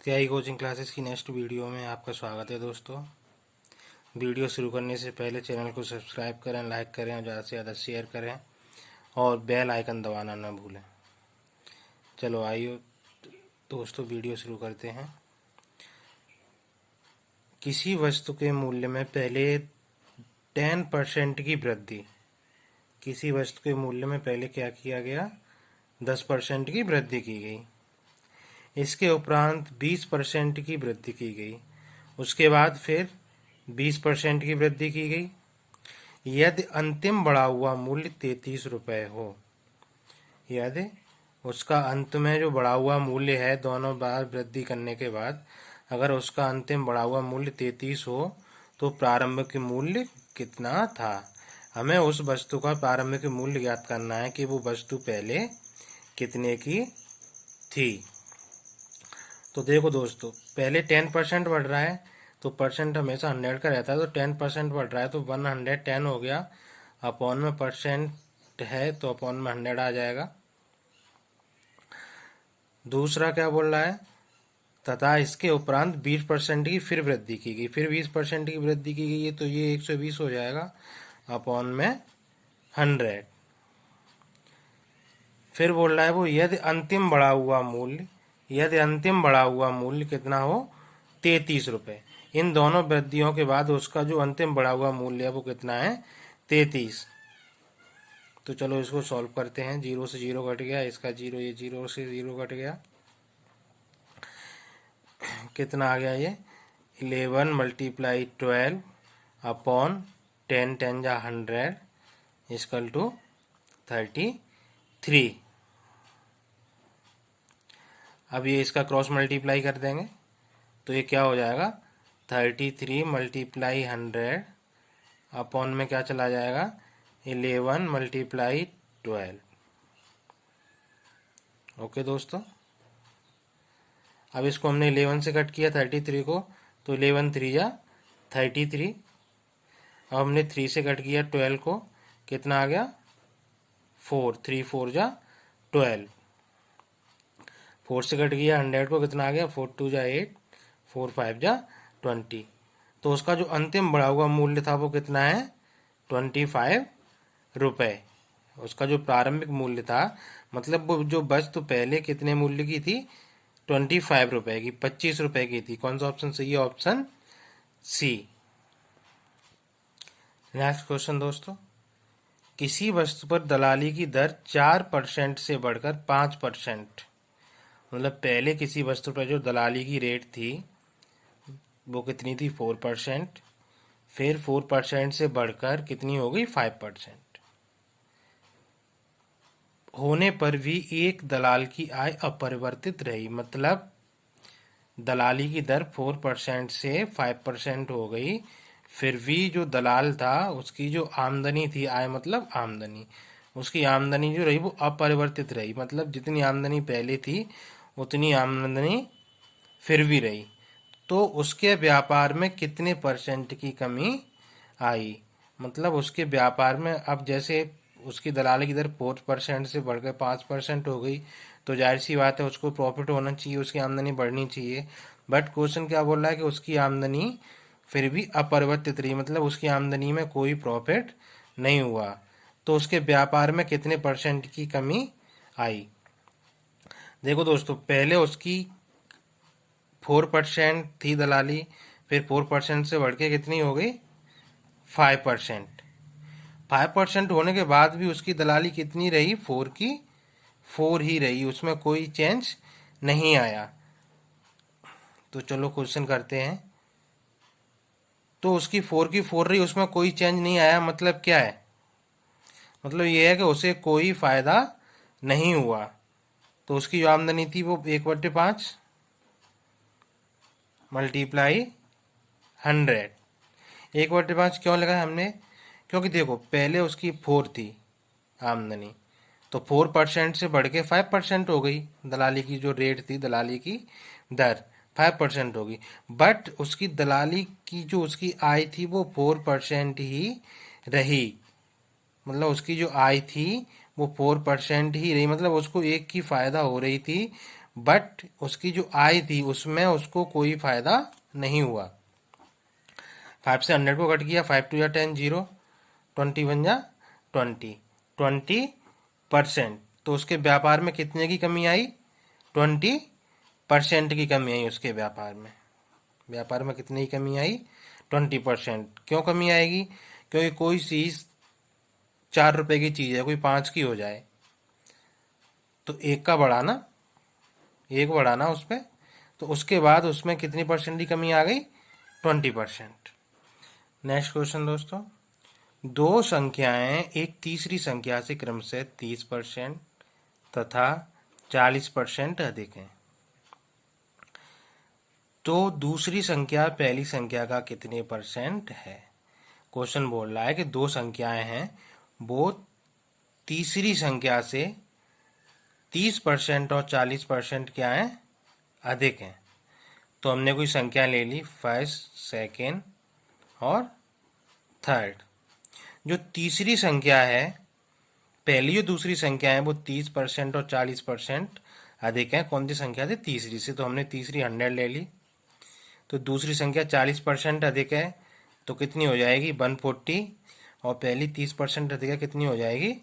TI coaching classes की next video में आपका स्वागत है दोस्तों। वीडियो शुरू करने से पहले चैनल को सब्सक्राइब करें, लाइक करें और ज़्यादा से ज़्यादा शेयर करें और बेल आइकन दबाना न भूलें। चलो आइए दोस्तों वीडियो शुरू करते हैं। किसी वस्तु के मूल्य में पहले 10% की वृद्धि। किसी वस्तु के मूल्य में पहले क्या किया गया? 10% की वृद्धि की गई। इसके उपरांत 20% की वृद्धि की गई। उसके बाद फिर 20% की वृद्धि की गई यदि अंतिम बढ़ा हुआ मूल्य 33 रुपये हो। यदि उसका अंत में जो बढ़ा हुआ मूल्य है, दोनों बार वृद्धि करने के बाद अगर उसका अंतिम बढ़ा हुआ मूल्य 33 हो तो प्रारंभिक मूल्य कितना था। हमें उस वस्तु का प्रारंभिक मूल्य ज्ञात करना है कि वो वस्तु पहले कितने की थी। तो देखो दोस्तों, पहले 10% बढ़ रहा है तो परसेंट हमेशा 100 का रहता है, तो 10% बढ़ रहा है तो 110 हो गया। अपॉन में परसेंट है तो अपॉन में 100 आ जाएगा। दूसरा क्या बोल रहा है? तथा इसके उपरांत 20% की फिर वृद्धि की गई। फिर 20% की वृद्धि की गई है तो ये 120 हो जाएगा अपॉन में 100। फिर बोल रहा है वो यदि अंतिम बढ़ा हुआ मूल्य कितना हो? 33 रुपये। इन दोनों वृद्धियों के बाद उसका जो अंतिम बढ़ा हुआ मूल्य है वो कितना है? 33। तो चलो इसको सॉल्व करते हैं। 0 से 0 कट गया, इसका 0, ये 0 से 0 कट गया। कितना आ गया ये? 11 मल्टीप्लाई 12 अपॉन 10 10 जा 100 इक्वल टू 33। अब ये इसका क्रॉस मल्टीप्लाई कर देंगे तो ये क्या हो जाएगा? 33 मल्टीप्लाई 100 अपॉन में क्या चला जाएगा? 11 मल्टीप्लाई 12। ओके दोस्तों, अब इसको हमने 11 से कट किया 33 को, तो 11 3 जा 33। अब हमने 3 से कट किया 12 को, कितना आ गया? 4। 3 4 जा 12। 4 से कट गया 100 को, कितना आ गया? 4 2 जा 8, 4 5 जा 20। तो उसका जो अंतिम बढ़ा हुआ मूल्य था वो कितना है? 25 रुपये। उसका जो प्रारंभिक मूल्य था, मतलब वो जो वस्तु पहले कितने मूल्य की थी? 25 रुपये की, 25 रुपये की थी। कौन सा ऑप्शन सही है? ऑप्शन सी। नेक्स्ट क्वेश्चन दोस्तों, किसी वस्तु पर दलाली की दर 4% से बढ़कर 5%, मतलब पहले किसी वस्तु पर जो दलाली की रेट थी वो कितनी थी? 4%। फिर 4% से बढ़कर कितनी हो गई? 5% होने पर भी एक दलाल की आय अपरिवर्तित रही। मतलब दलाली की दर 4% से 5% हो गई, फिर भी जो दलाल था उसकी जो आमदनी थी, आय मतलब आमदनी, उसकी आमदनी जो रही वो अपरिवर्तित रही। मतलब जितनी आमदनी पहले थी उतनी आमदनी फिर भी रही। तो उसके व्यापार में कितने परसेंट की कमी आई? मतलब उसके व्यापार में अब जैसे उसकी दलाली की दर 4% से बढ़कर 5% हो गई, तो जाहिर सी बात है उसको प्रॉफिट होना चाहिए, उसकी आमदनी बढ़नी चाहिए। बट क्वेश्चन क्या बोल रहा है कि उसकी आमदनी फिर भी अपरिवर्तित रही, मतलब उसकी आमदनी में कोई प्रॉफिट नहीं हुआ। तो उसके व्यापार में कितने परसेंट की कमी आई? देखो दोस्तों, पहले उसकी 4% थी दलाली, फिर 4% से बढ़ के कितनी हो गई? 5%। 5% होने के बाद भी उसकी दलाली कितनी रही? 4 की 4 ही रही, उसमें कोई चेंज नहीं आया। तो चलो क्वेश्चन करते हैं। तो उसकी 4 की 4 रही, उसमें कोई चेंज नहीं आया, मतलब क्या है? मतलब ये है कि उसे कोई फायदा नहीं हुआ। तो उसकी जो आमदनी थी वो 1/5 मल्टीप्लाई 100। 1/5 क्यों लगाया हमने? क्योंकि देखो पहले उसकी 4 थी आमदनी, तो 4% से बढ़ के 5% हो गई। दलाली की जो रेट थी, दलाली की दर 5% होगी। बट उसकी दलाली की जो उसकी आय थी वो 4% ही रही। मतलब उसकी जो आय थी वो 4% ही रही, मतलब उसको एक की फायदा हो रही थी, बट उसकी जो आय थी उसमें उसको कोई फायदा नहीं हुआ। 5 से 100 को कट किया, 5 टू या 10, 0, 21 या 20, 20%। तो उसके व्यापार में कितने की कमी आई? 20% की कमी आई उसके व्यापार में। व्यापार में कितनी की कमी आई? 20%। क्यों कमी आएगी? क्योंकि कोई चीज 4 रुपए की चीज है, कोई 5 की हो जाए तो एक का बढ़ाना, एक बढ़ाना उस पर, तो उसके बाद उसमें कितनी परसेंट की कमी आ गई? 20%। नेक्स्ट क्वेश्चन दोस्तों, दो संख्याएं एक तीसरी संख्या से क्रमशः 30% तथा 40% अधिक हैं, तो दूसरी संख्या पहली संख्या का कितने परसेंट है? क्वेश्चन बोल रहा है कि दो संख्याएं हैं, वो तीसरी संख्या से 30% और 40% क्या है? अधिक हैं। तो हमने कोई संख्या ले ली, फर्स्ट, सेकेंड और थर्ड। जो तीसरी संख्या है, पहली जो दूसरी संख्या है वो 30% और 40% अधिक है। कौन सी संख्या थी? तीसरी से। तो हमने तीसरी 100 ले ली, तो दूसरी संख्या 40% अधिक है तो कितनी हो जाएगी? 140। और पहली 30% अधिक है, कितनी हो जाएगी?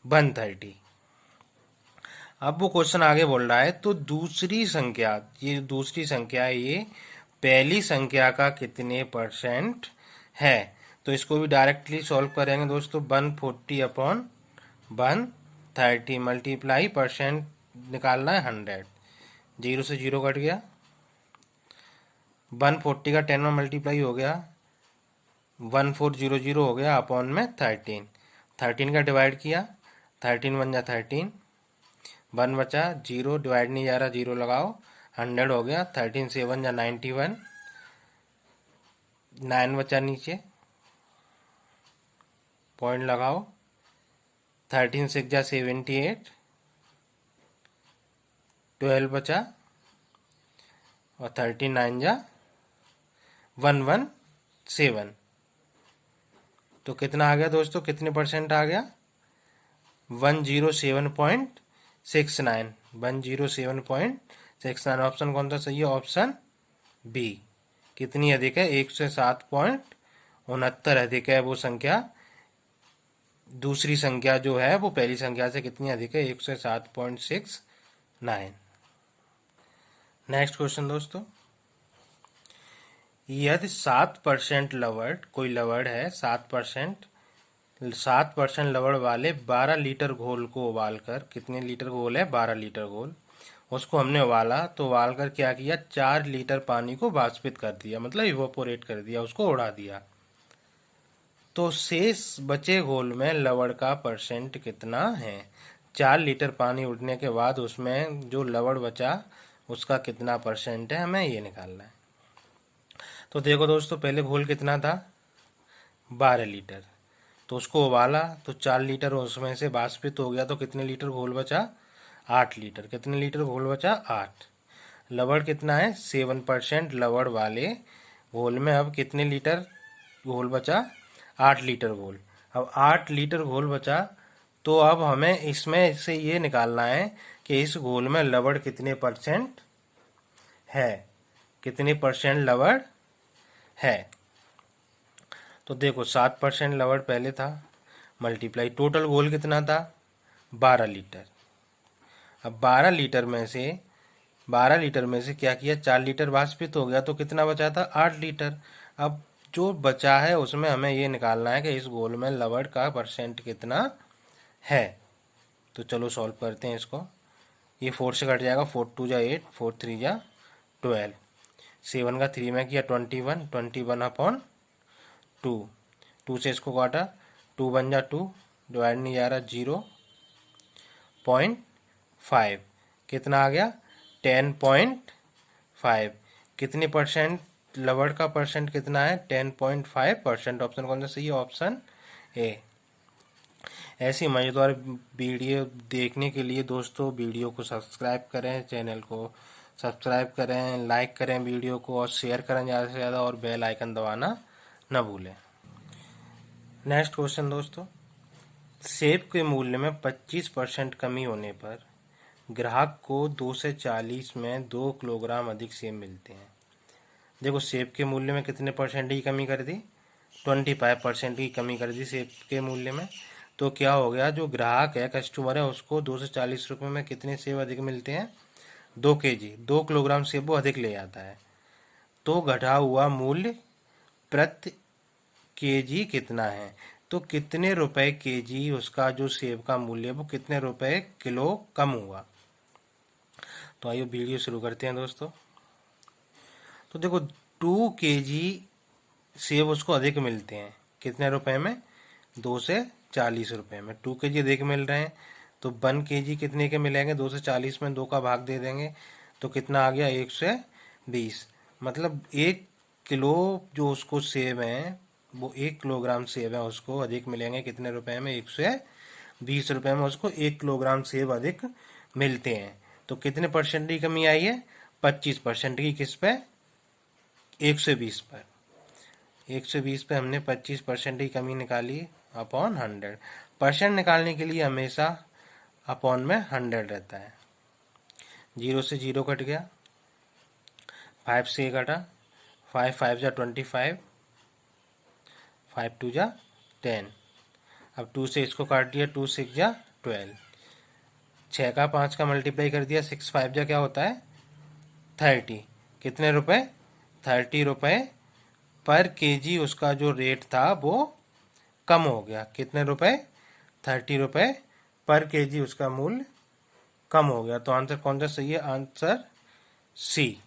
130। अब वो क्वेश्चन आगे बोल रहा है, तो दूसरी संख्या, ये दूसरी संख्या है, ये पहली संख्या का कितने परसेंट है? तो इसको भी डायरेक्टली सॉल्व करेंगे दोस्तों। 140 अपॉन 130 मल्टीप्लाई परसेंट निकालना है 100। 0 से 0 कट गया, 140 का 10 में मल्टीप्लाई हो गया, 1400 हो गया, अपॉन में 13। 13 का डिवाइड किया, 13 1 जा 13, 1 बचा, 0 डिवाइड नहीं जा रहा, 0 लगाओ, 100 हो गया। 13 से 1 जा 91, 9 बचा नीचे, पॉइंट लगाओ, 13 6 जा 78, 12 बचा, और 13 9 जा 117। तो कितना आ गया दोस्तों? कितने परसेंट आ गया? 107.69। 107.69। ऑप्शन कौन सा सही है? Option B. कितनी अधिक है? 107.69 अधिक है वो संख्या। दूसरी संख्या जो है वो पहली संख्या से कितनी अधिक है? 107.69। नेक्स्ट क्वेश्चन दोस्तों, यदि 7% लवण, कोई लवण है 7% लवण वाले 12 लीटर घोल को उबालकर, कितने लीटर घोल है? 12 लीटर घोल, उसको हमने उबाला, तो उबालकर क्या किया? 4 लीटर पानी को वाष्पित कर दिया, मतलब इवोपोरेट कर दिया, उसको उड़ा दिया। तो शेष बचे घोल में लवण का परसेंट कितना है? 4 लीटर पानी उड़ने के बाद उसमें जो लवण बचा उसका कितना परसेंट है, हमें ये निकालना है। तो देखो दोस्तों, पहले घोल कितना था? 12 लीटर। तो उसको उबाला तो 4 लीटर उसमें से वाष्पित हो गया, तो कितने लीटर घोल बचा? 8 लीटर। कितने लीटर घोल बचा? 8। लवण कितना है? 7% लवण वाले घोल में अब कितने लीटर घोल बचा? 8 लीटर घोल। अब 8 लीटर घोल बचा, तो अब हमें इसमें से ये निकालना है कि इस घोल में लवण कितने परसेंट है, कितने परसेंट लवण है। तो देखो 7% लवण पहले था, मल्टीप्लाई टोटल घोल कितना था? 12 लीटर। अब 12 लीटर में से क्या किया? 4 लीटर वाष्पित हो गया, तो कितना बचा था? 8 लीटर। अब जो बचा है उसमें हमें ये निकालना है कि इस घोल में लवण का परसेंट कितना है। तो चलो सॉल्व करते हैं इसको। ये 4 से कट जाएगा, 4 2 जा 8, 4 3 जा 12, 7 का 3 में किया 21, 21 अपॉन 2, 2 से इसको काटा, 2 1 जा 2, डिवाइड नहीं जा रहा, 0.5। कितना आ गया? 10.5। कितने परसेंट लवण का परसेंट कितना है? 10.5%। ऑप्शन कौन सा सही है? Option A. ऐसी मज़ेदार वीडियो देखने के लिए दोस्तों वीडियो को सब्सक्राइब करें, चैनल को सब्सक्राइब करें, लाइक करें वीडियो को, और शेयर करें ज़्यादा से ज़्यादा, और बेल आइकन दबाना न भूलें। नेक्स्ट क्वेश्चन दोस्तों, सेब के मूल्य में 25% कमी होने पर ग्राहक को 2 से 40 में 2 किलोग्राम अधिक सेब मिलते हैं। देखो सेब के मूल्य में कितने परसेंट की कमी कर दी, 25% की कमी कर दी सेब के मूल्य में। तो क्या हो गया, जो ग्राहक है, कस्टमर है, उसको 2 से 40 रुपये में कितने सेब अधिक मिलते हैं, 2 केजी, 2 किलोग्राम सेब वो अधिक ले जाता है। तो घटा हुआ मूल्य प्रति केजी कितना है, तो कितने रुपए केजी उसका जो सेब का मूल्य है वो कितने रुपए किलो कम हुआ। तो आइए वीडियो शुरू करते हैं दोस्तों। तो देखो 2 केजी सेब उसको अधिक मिलते हैं, कितने रुपए में, 2 से 40 रुपए में 2 केजी अधिक मिल रहे हैं। तो 1 केजी कितने के मिलेंगे, 2 से 40 में 2 का भाग दे देंगे तो कितना आ गया, 120। मतलब 1 किलो जो उसको सेब है, वो 1 किलोग्राम सेब है, उसको अधिक मिलेंगे कितने रुपए में, 120 रुपए में उसको 1 किलोग्राम सेब अधिक मिलते हैं। तो कितने परसेंट की कमी आई है, 25% की, किस पे, 120 पर। 120 पे हमने 25% की कमी निकाली अपॉन 100। परसेंट निकालने के लिए हमेशा अपॉन में 100 रहता है। 0 से 0 कट गया, 5 से 1 कटा, 5 5 जा 25, 5 2 जा 10। अब 2 से इसको काट दिया, 2 6 जा 12, 6 का 5 का मल्टीप्लाई कर दिया, 6 5 जा क्या होता है, 30। कितने रुपए, 30 रुपए पर केजी उसका जो रेट था वो कम हो गया। कितने रुपए, 30 रुपए पर केजी उसका मूल्य कम हो गया। तो आंसर कौन सा सही है, आंसर सी।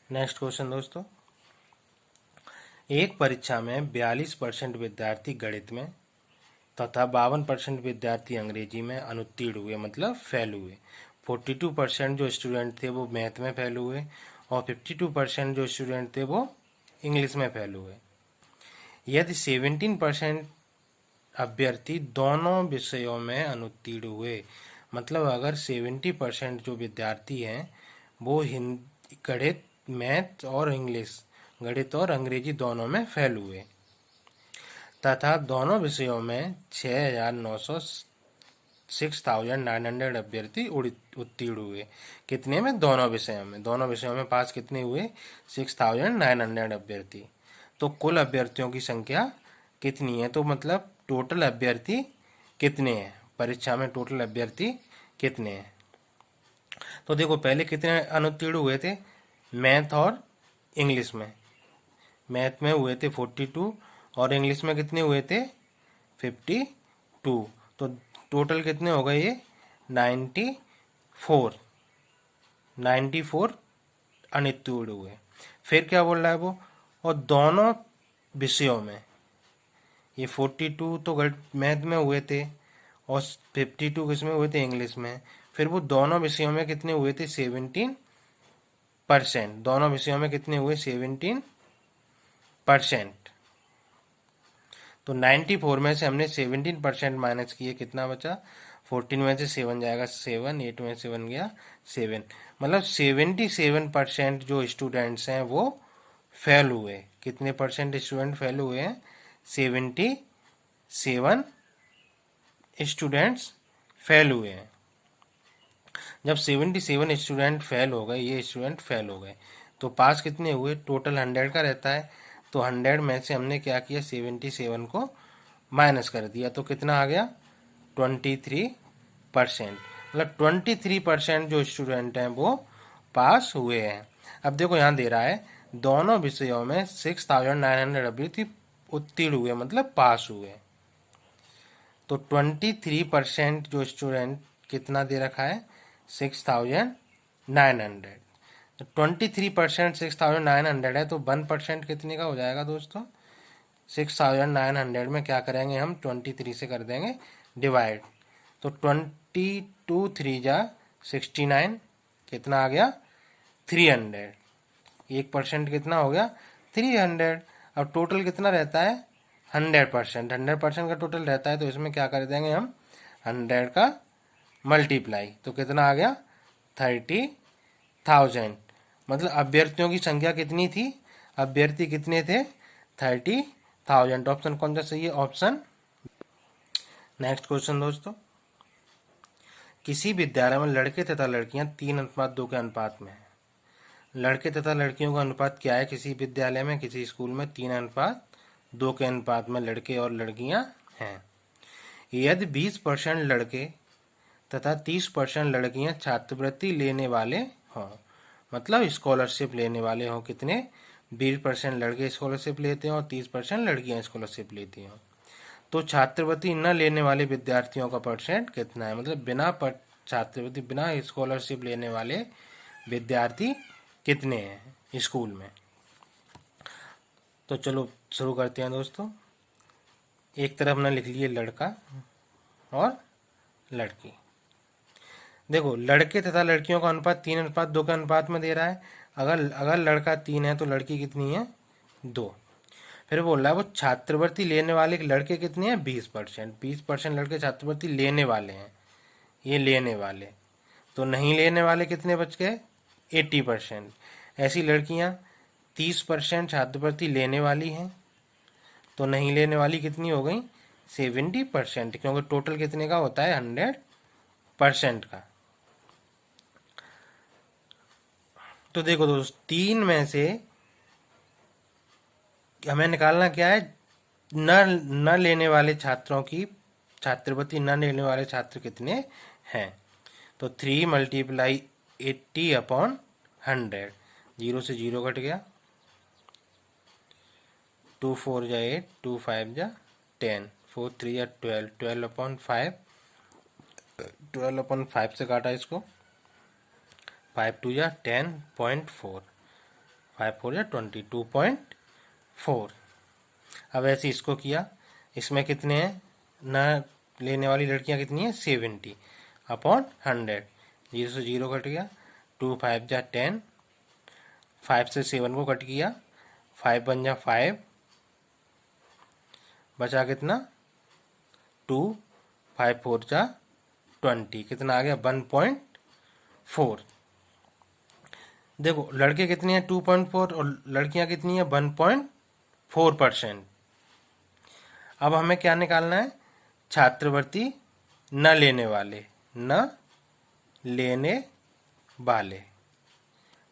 नेक्स्ट क्वेश्चन दोस्तों, एक परीक्षा में 42% विद्यार्थी गणित में तथा 52% विद्यार्थी अंग्रेजी में अनुत्तीर्ण हुए, मतलब फेल हुए। 42% जो स्टूडेंट थे वो मैथ में फेल हुए और 52% जो स्टूडेंट थे वो इंग्लिश में फेल हुए। यदि 17% अभ्यर्थी दोनों विषयों में अनुत्तीर्ण हुए, मतलब अगर 70% जो विद्यार्थी हैं वो गणित, मैथ और इंग्लिश, गणित और अंग्रेजी दोनों में फेल हुए तथा दोनों विषयों में 6,900 अभ्यर्थी उत्तीर्ण हुए। कितने में, दोनों विषयों में, दोनों विषयों में पास कितने हुए, 6,900 अभ्यर्थी। तो कुल अभ्यर्थियों की संख्या कितनी है, तो मतलब टोटल अभ्यर्थी कितने हैं, परीक्षा में टोटल अभ्यर्थी कितने हैं। तो देखो पहले कितने अनुत्तीर्ण हुए थे, मैथ और इंग्लिश में। मैथ में हुए थे 42 और इंग्लिश में कितने हुए थे, 52। तो टोटल कितने हो गए ये, 94 अनुत्तीर्ण हुए। फिर क्या बोल रहा है वो, और दोनों विषयों में, ये 42 तो मैथ में हुए थे और 52 किस में हुए थे, इंग्लिश में। फिर वो दोनों विषयों में कितने हुए थे, 17%। दोनों विषयों में कितने हुए, 17%। तो 94 में से हमने 17% माइनस किए, कितना बचा, 14 में से 7 जाएगा 7, 8 में से 1 गया 7, मतलब 77% जो स्टूडेंट्स हैं वो फेल हुए। कितने परसेंट स्टूडेंट फेल हुए हैं, 77 स्टूडेंट्स फेल हुए हैं। जब 77 स्टूडेंट फेल हो गए, ये स्टूडेंट फेल हो गए, तो पास कितने हुए, टोटल 100 का रहता है, तो 100 में से हमने क्या किया, 77 को माइनस कर दिया, तो कितना आ गया, 23%। मतलब 23% जो स्टूडेंट हैं वो पास हुए हैं। अब देखो यहाँ दे रहा है दोनों विषयों में 6,900 अभ्यर्थी उत्तीर्ण हुए, मतलब पास हुए। तो 23% जो स्टूडेंट कितना दे रखा है, 6,900। तो 23% 6,900 है, तो 1% कितने का हो जाएगा दोस्तों, 6,900 में क्या करेंगे हम, 23 से कर देंगे डिवाइड। तो 22 3 जा 69, कितना आ गया, 300। 1% कितना हो गया, 300। अब टोटल कितना रहता है, 100%। 100% का टोटल रहता है, तो इसमें क्या कर देंगे हम, 100 का मल्टीप्लाई, तो कितना आ गया, 30,000। मतलब अभ्यर्थियों की संख्या कितनी थी, अभ्यर्थी कितने थे, 30,000। ऑप्शन कौन सा सही है, ऑप्शन। नेक्स्ट क्वेश्चन दोस्तों, किसी विद्यालय में लड़के तथा लड़कियां 3:2 के अनुपात में हैं। लड़के तथा लड़कियों का अनुपात क्या है किसी विद्यालय में, किसी स्कूल में 3:2 के अनुपात में लड़के और लड़कियां हैं। यदि 20% लड़के तथा 30% लड़कियां छात्रवृत्ति लेने वाले हों, मतलब स्कॉलरशिप लेने वाले हों, कितने 20% लड़के स्कॉलरशिप लेते हों और 30% लड़कियां स्कॉलरशिप लेती हों, तो छात्रवृत्ति न लेने वाले विद्यार्थियों का परसेंट कितना है, मतलब छात्रवृत्ति बिना स्कॉलरशिप लेने वाले विद्यार्थी कितने हैं स्कूल में। तो चलो शुरू करते हैं दोस्तों। एक तरफ ना लिख लिए लड़का और लड़की। देखो लड़के तथा लड़कियों का अनुपात 3:2 के अनुपात में दे रहा है। अगर लड़का 3 है तो लड़की कितनी है 2। फिर बोल रहा है वो छात्रवृत्ति लेने वाले लड़के कितने हैं 20%। 20% लड़के छात्रवृत्ति लेने वाले हैं, ये लेने वाले। तो नहीं लेने वाले कितने बच गए 80%। ऐसी लड़कियां 30% छात्रवृत्ति लेने वाली हैं, तो नहीं लेने वाली कितनी हो गई 70%, क्योंकि टोटल कितने का होता है 100% का। तो देखो दोस्त 3 में से हमें निकालना क्या है, न लेने वाले छात्रों की छात्रवृत्ति न लेने वाले छात्र कितने हैं। तो 3 × 80/100, 0 से 0 कट गया, 2 4 जा 8, 2 5 जा 10, 4 3 जा 12, 12/5, 12/5 से काटा इसको, 5 2 जा 10.4, 5 4 जा 22.4। अब ऐसे इसको किया, इसमें कितने हैं न लेने वाली लड़कियां कितनी हैं 70/100, 0 से 0 कट गया, 2 5 जा 10, 5 से 7 को कट किया, 5 1 जा 5, बचा कितना 2, 5 4 जा 20, कितना आ गया 1.4। देखो लड़के कितने हैं 2.4 और लड़कियां कितनी हैं 1.4%। अब हमें क्या निकालना है, छात्रवृत्ति न लेने वाले,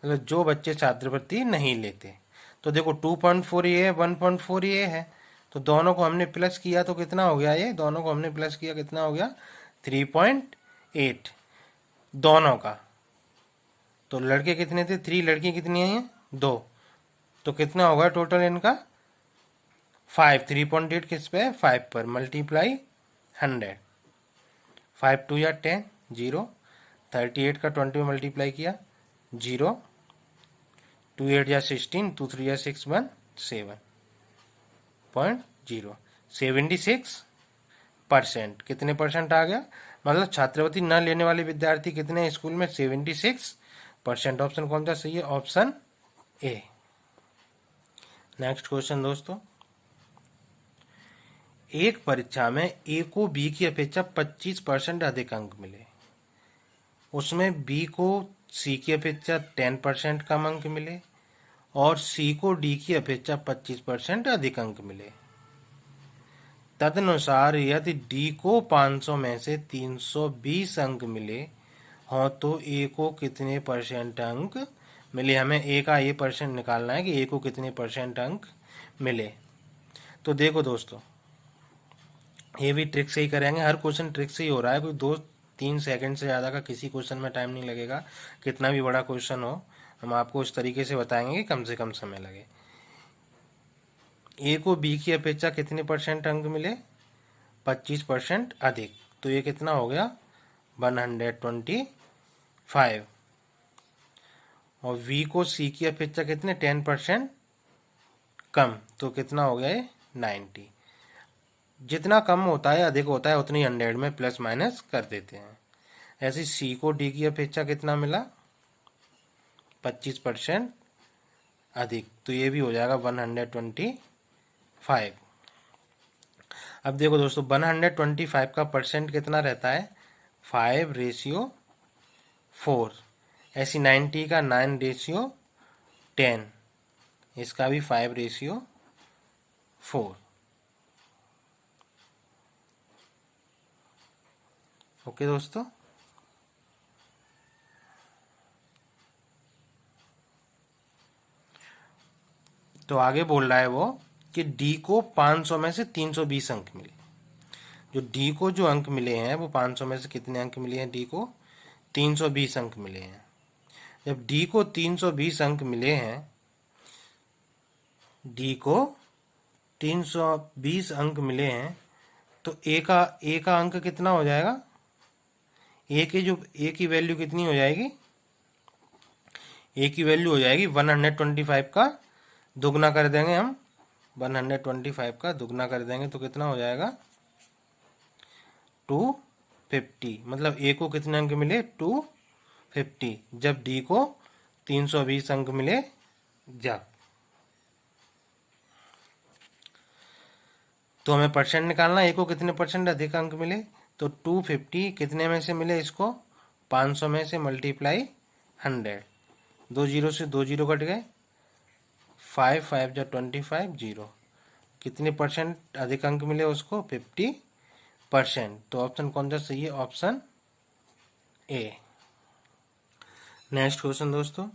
मतलब जो बच्चे छात्रवृत्ति नहीं लेते। तो देखो 2.4 ये है, 1.4 ये है, तो दोनों को हमने प्लस किया तो कितना हो गया, ये दोनों को हमने प्लस किया कितना हो गया 3.8 दोनों का। तो लड़के कितने थे 3, लड़की कितनी है 2, तो कितना होगा टोटल इनका 5। 3.8 किस पे 5 पर, मल्टीप्लाई 100, 5 2 या 10, 0, 38 का 20 में मल्टीप्लाई किया 0, 2 8 या 16, 2 3 या 6 1 7.0, 76%। कितने परसेंट आ गया, मतलब छात्रवृत्ति न लेने वाले विद्यार्थी कितने हैं स्कूल में 76%। ऑप्शन कौन सा सही है, ऑप्शन ए। नेक्स्ट क्वेश्चन दोस्तों, एक परीक्षा में ए को बी की अपेक्षा 25% अधिक अंक मिले, उसमें बी को सी की अपेक्षा 10% कम अंक मिले और सी को डी की अपेक्षा 25% अधिक अंक मिले। तदनुसार यदि डी को 500 में से 320 अंक मिले हों तो ए को कितने परसेंट अंक मिले। हमें ए का ये परसेंट निकालना है कि ए को कितने परसेंट अंक मिले। तो देखो दोस्तों ये भी ट्रिक से ही करेंगे, हर क्वेश्चन ट्रिक से ही हो रहा है, कोई 2-3 सेकंड से ज़्यादा का किसी क्वेश्चन में टाइम नहीं लगेगा। कितना भी बड़ा क्वेश्चन हो हम आपको इस तरीके से बताएंगे कि कम से कम समय लगे। ए को बी की अपेक्षा कितने परसेंट अंक मिले 25% अधिक, तो ये कितना हो गया 125। और वी को सी की अपेक्षा कितने 10% कम, तो कितना हो गया ये 90। जितना कम होता है अधिक होता है उतनी 100 में प्लस माइनस कर देते हैं। ऐसे सी को डी की अपेक्षा कितना मिला 25% अधिक, तो ये भी हो जाएगा 125। अब देखो दोस्तों 125 का परसेंट कितना रहता है 5:4। ऐसी 90 का 9:10, इसका भी 5:4। ओके दोस्तों। तो आगे बोल रहा है वो कि डी को 500 में से 320 अंक मिले। जो डी को जो अंक मिले हैं वो 500 में से कितने अंक मिले हैं? डी को 320 अंक मिले हैं। जब डी को 320 अंक मिले हैं, डी को 320 अंक मिले हैं, तो ए का अंक कितना हो जाएगा? ए की वैल्यू कितनी हो जाएगी? ए की वैल्यू हो जाएगी 125 का दुगना कर देंगे हम, 125 का दुगना कर देंगे तो कितना हो जाएगा? 250। मतलब ए को कितने अंक मिले? 250। जब डी को 320 अंक मिले जब। तो हमें परसेंट निकालना, ए को कितने परसेंट अधिक अंक मिले, तो 250 कितने में से मिले इसको? 500 में से मल्टीप्लाई 100। 2 जीरो से 2 जीरो कट गए, 5 5 जा 25 जीरो। कितने परसेंट अधिक अंक मिले उसको? 50%। तो ऑप्शन कौन सा सही है? Option A. नेक्स्ट क्वेश्चन दोस्तों,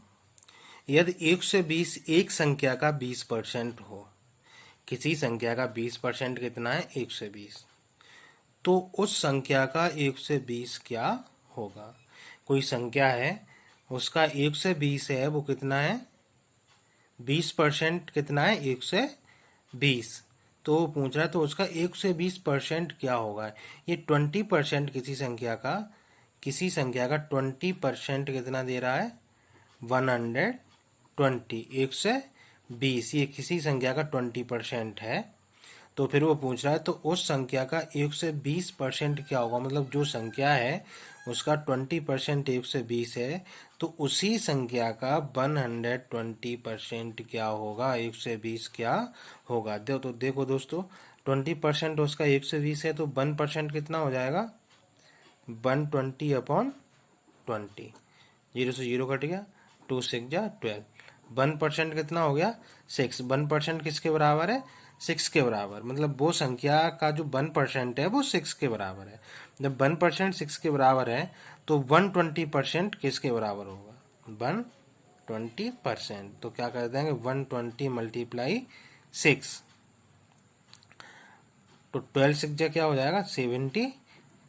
यदि 1 से 20 एक संख्या का 20% हो, किसी संख्या का 20% कितना है? 1 से 20, तो उस संख्या का 1 से 20 क्या होगा? कोई संख्या है, उसका 1 से 20 है, वो कितना है? 20% कितना है? 1 से 20। तो वो पूछ रहा है तो उसका 1 से 20% क्या होगा? ये 20% किसी संख्या का 20% कितना दे रहा है? 120। 1 से 20 ये किसी संख्या का 20% है। तो फिर वो पूछ रहा है तो उस संख्या का 1 से 20% क्या होगा? मतलब जो संख्या है उसका 20% 1 से 20 है, तो उसी संख्या का 120% क्या होगा? 1 से 20 क्या होगा? देखो दोस्तों, 20% उसका 1 से 20 है, तो 1% कितना हो जाएगा? 120/20। 0 से 0 कट गया, 2 6 जा 12। 1% कितना हो गया? 6। 1% किसके बराबर है? 6 के बराबर। मतलब वो संख्या का जो 1% है वो 6 के बराबर है। जब 1% 6 के बराबर है तो 120% किसके बराबर होगा? 120%। तो क्या कर देंगे? 120 मल्टीप्लाई 6, तो 12 6 जा क्या हो जाएगा? 72।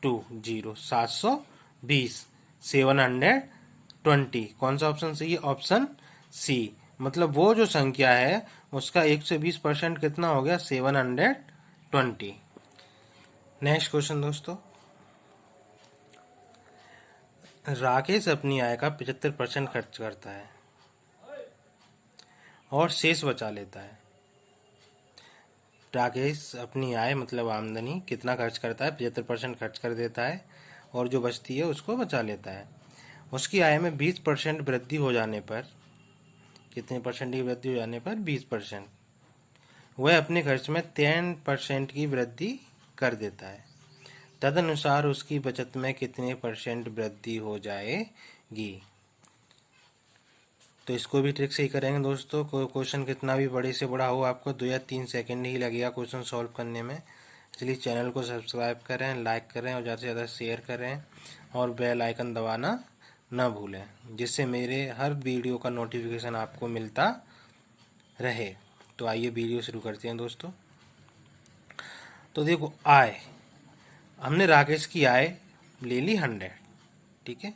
0 720 720। कौन सा ऑप्शन सही है? Option C. मतलब वो जो संख्या है उसका 1 से 20% कितना हो गया? 720। नेक्स्ट क्वेश्चन दोस्तों, राकेश अपनी आय का 75% खर्च करता है और शेष बचा लेता है। राकेश अपनी आय मतलब आमदनी कितना खर्च करता है? 75% खर्च कर देता है और जो बचती है उसको बचा लेता है। उसकी आय में 20% वृद्धि हो जाने पर, कितने परसेंट की वृद्धि हो जाने पर? 20%। वह अपने खर्च में 10% की वृद्धि कर देता है। तदनुसार उसकी बचत में कितने % वृद्धि हो जाएगी? तो इसको भी ट्रिक से ही करेंगे दोस्तों। क्वेश्चन कितना भी बड़े से बड़ा हो, आपको 2 या 3 सेकंड ही लगेगा क्वेश्चन सॉल्व करने में। इसलिए चैनल को सब्सक्राइब करें, लाइक करें और ज़्यादा से ज़्यादा शेयर करें और बेल आइकन दबाना न भूलें, जिससे मेरे हर वीडियो का नोटिफिकेशन आपको मिलता रहे। तो आइए वीडियो शुरू करते हैं दोस्तों। तो देखो, आय, हमने राकेश की आय ले ली 100, ठीक है।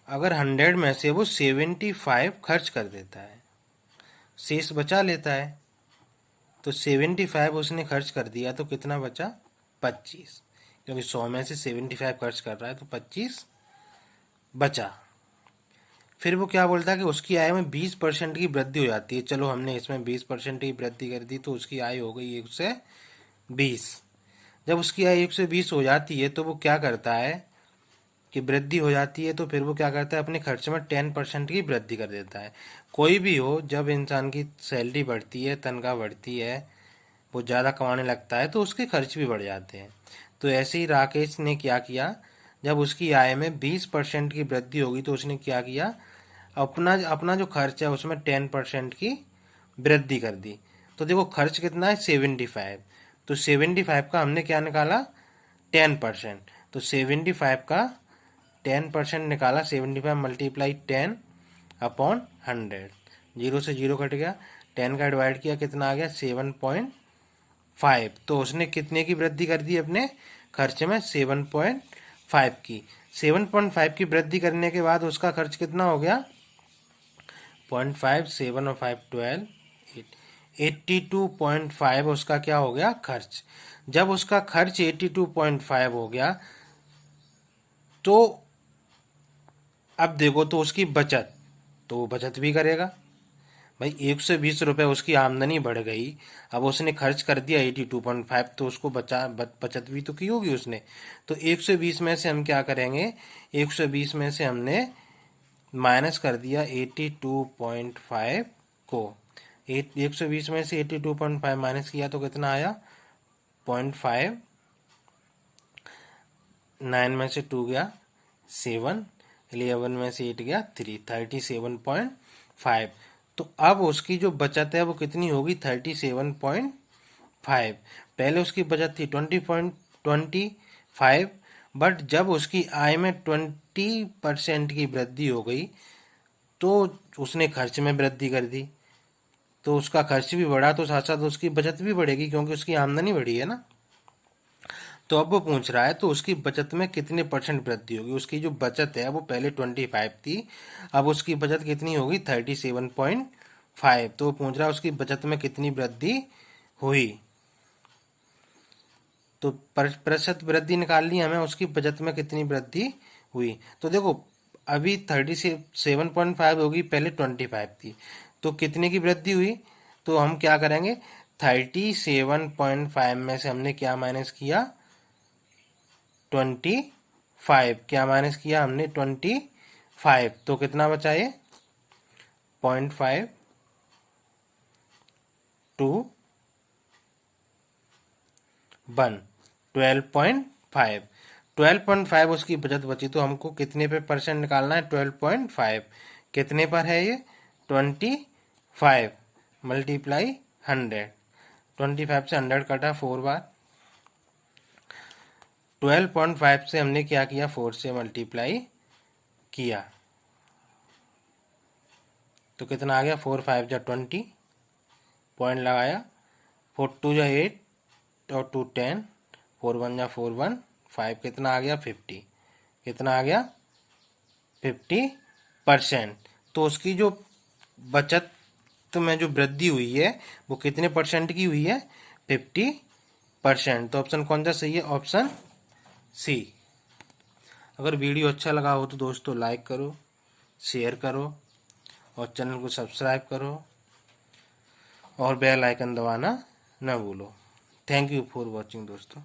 अगर 100 में से वो 75 खर्च कर देता है, शेष बचा लेता है, तो 75 उसने खर्च कर दिया तो कितना बचा? 25। क्योंकि 100 में से 75 खर्च कर रहा है तो 25 बचा। फिर वो क्या बोलता है कि उसकी आय में 20% की वृद्धि हो जाती है। चलो हमने इसमें 20% की वृद्धि कर दी तो उसकी आय हो गई 1 से 20। जब उसकी आय 1 से 20 हो जाती है तो वो क्या करता है कि वृद्धि हो जाती है, तो फिर वो क्या करता है? अपने खर्च में 10% की वृद्धि कर देता है। कोई भी हो, जब इंसान की सैलरी बढ़ती है, तनख्वाह बढ़ती है, वो ज़्यादा कमाने लगता है तो उसके खर्च भी बढ़ जाते हैं। तो ऐसे ही राकेश ने क्या किया, जब उसकी आय में 20% की वृद्धि होगी तो उसने क्या किया? अपना अपना जो खर्च है उसमें 10% की वृद्धि कर दी। तो देखो खर्च कितना है? 75। तो 75 का हमने क्या निकाला? 10%। तो 75 का 10% निकाला, 75 मल्टीप्लाई 10/100। जीरो से जीरो कट गया, 10 का डिवाइड किया, कितना आ गया 7.5। तो उसने कितने की वृद्धि कर दी अपने खर्च में, 7.5 की। 7.5 की वृद्धि करने के बाद उसका खर्च कितना हो गया, 0.5, 7 और 5 12, 82.5 उसका क्या हो गया खर्च। जब उसका खर्च 82.5 हो गया तो अब देखो तो उसकी बचत, तो वो बचत भी करेगा भाई। 120 रुपये उसकी आमदनी बढ़ गई, अब उसने खर्च कर दिया 82.5, तो उसको बचत भी तो की होगी उसने। तो 120 में से हम क्या करेंगे, 120 में से हमने माइनस कर दिया 82.5 को। 120 में से 82.5 माइनस किया तो कितना आया 0.5, 9 में से 2 गया 7, 11 में से 8 गया 3, 37.5। तो अब उसकी जो बचत है वो कितनी होगी 37.5। पहले उसकी बचत थी 20.25, बट जब उसकी आय में 20% की वृद्धि हो गई तो उसने खर्च में वृद्धि कर दी, तो उसका खर्च भी बढ़ा तो साथ साथ उसकी बचत भी बढ़ेगी क्योंकि उसकी आमदनी बढ़ी है ना। तो अब वो पूछ रहा है तो उसकी बचत में कितने परसेंट वृद्धि होगी। उसकी जो बचत है वो पहले 25 थी, अब उसकी बचत कितनी होगी 37.5। तो वो पूछ रहा है उसकी बचत में कितनी वृद्धि हुई। तो प्रतिशत वृद्धि निकाल ली हमें, उसकी बचत में कितनी वृद्धि हुई। तो देखो अभी 37.5 होगी, पहले 25 थी, तो कितने की वृद्धि हुई। तो हम क्या करेंगे, 37.5 में से हमने क्या माइनस किया 25, क्या माइनस किया हमने 25, तो कितना बचा ये 0.5 टू 1, 12.5। 12.5 उसकी बचत बची, तो हमको कितने पे परसेंट निकालना है 12.5, कितने पर है ये 25 मल्टीप्लाई 100। 25 से 100 कटा 4 बार, 12.5 से हमने क्या किया 4 से मल्टीप्लाई किया, तो कितना आ गया 4 5 जा 20, पॉइंट लगाया, 4 2 जा 8 और 2 10, 4 1 जा 4 1, 5 कितना आ गया 50, कितना आ गया 50%। तो उसकी जो बचत में जो वृद्धि हुई है वो कितने परसेंट की हुई है 50%। तो ऑप्शन कौन सा सही है, ऑप्शन सी। अगर वीडियो अच्छा लगा हो तो दोस्तों लाइक करो, शेयर करो और चैनल को सब्सक्राइब करो और बेल आइकन दबाना न भूलो। थैंक यू फॉर वॉचिंग दोस्तों।